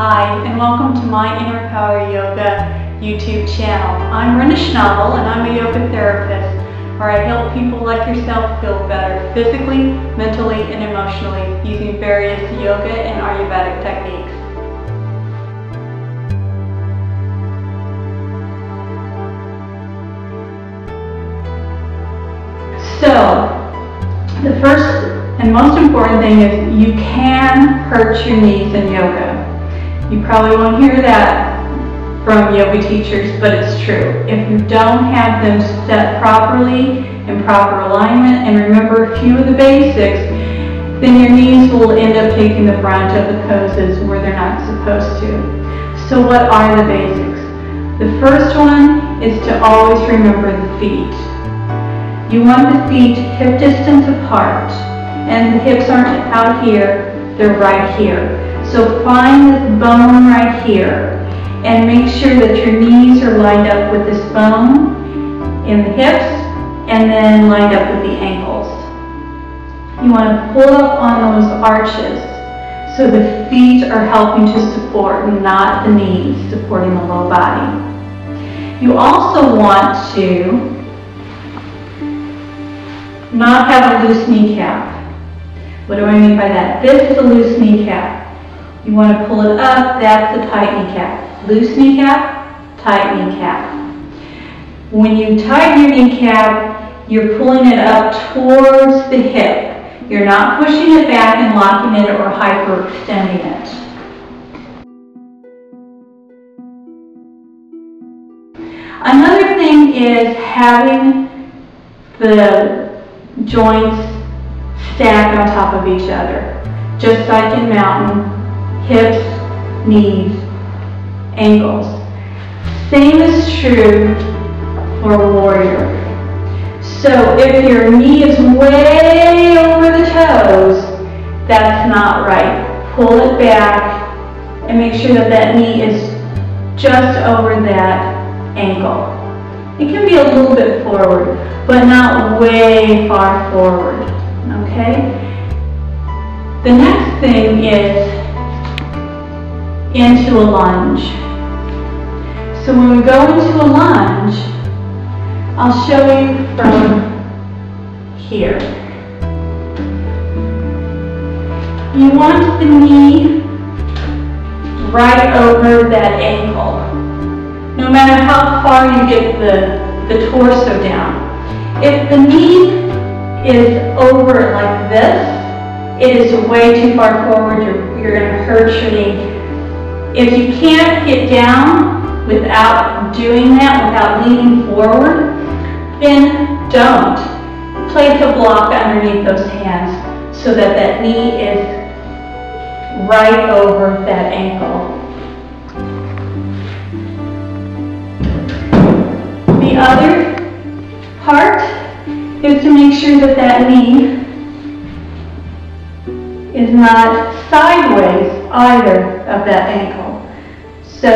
Hi, and welcome to my Inner Power Yoga YouTube channel. I'm Brenda Schnabel, and I'm a yoga therapist, where I help people like yourself feel better physically, mentally, and emotionally using various yoga and Ayurvedic techniques. So, the first and most important thing is you can hurt your knees in yoga. You probably won't hear that from yoga teachers, but it's true. If you don't have them set properly, in proper alignment, and remember a few of the basics, then your knees will end up taking the brunt of the poses where they're not supposed to. So what are the basics? The first one is to always remember the feet. You want the feet hip distance apart, and the hips aren't out here, they're right here. So find this bone right here and make sure that your knees are lined up with this bone in the hips and then lined up with the ankles. You want to pull up on those arches so the feet are helping to support, not the knees supporting the low body. You also want to not have a loose kneecap. What do I mean by that? This is a loose kneecap. You want to pull it up, that's a tight kneecap. Loose kneecap, tight kneecap. When you tighten your kneecap, you're pulling it up towards the hip. You're not pushing it back and locking it or hyperextending it. Another thing is having the joints stacked on top of each other, just like in mountain. Hips, knees, ankles. Same is true for warrior. So if your knee is way over the toes, that's not right. Pull it back and make sure that that knee is just over that ankle. It can be a little bit forward, but not way far forward. Okay? The next thing is into a lunge. So when we go into a lunge, I'll show you from here. You want the knee right over that ankle, no matter how far you get the torso down. If the knee is over like this, it is way too far forward, you're going to hurt your knee. If you can't get down without doing that, without leaning forward, then don't. Place a block underneath those hands so that that knee is right over that ankle. The other part is to make sure that that knee is not sideways either of that ankle. So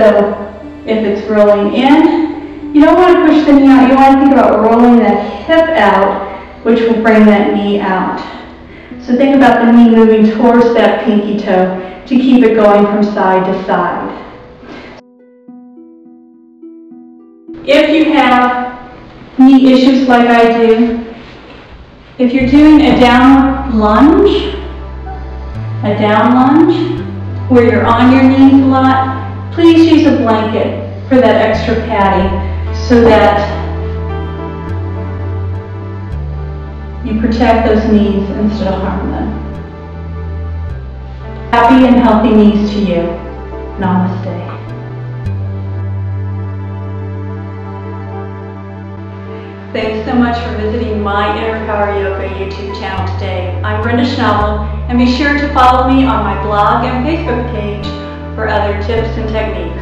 if it's rolling in, you don't want to push the knee out. You want to think about rolling that hip out, which will bring that knee out. So think about the knee moving towards that pinky toe to keep it going from side to side. If you have knee issues like I do, if you're doing a down lunge, where you're on your knees a lot, please use a blanket for that extra padding so that you protect those knees instead of harm them. Happy and healthy knees to you. Namaste. Thanks so much for visiting my Inner Power Yoga YouTube channel today. I'm Brenda Schnabel, and be sure to follow me on my blog and Facebook page for other tips and techniques.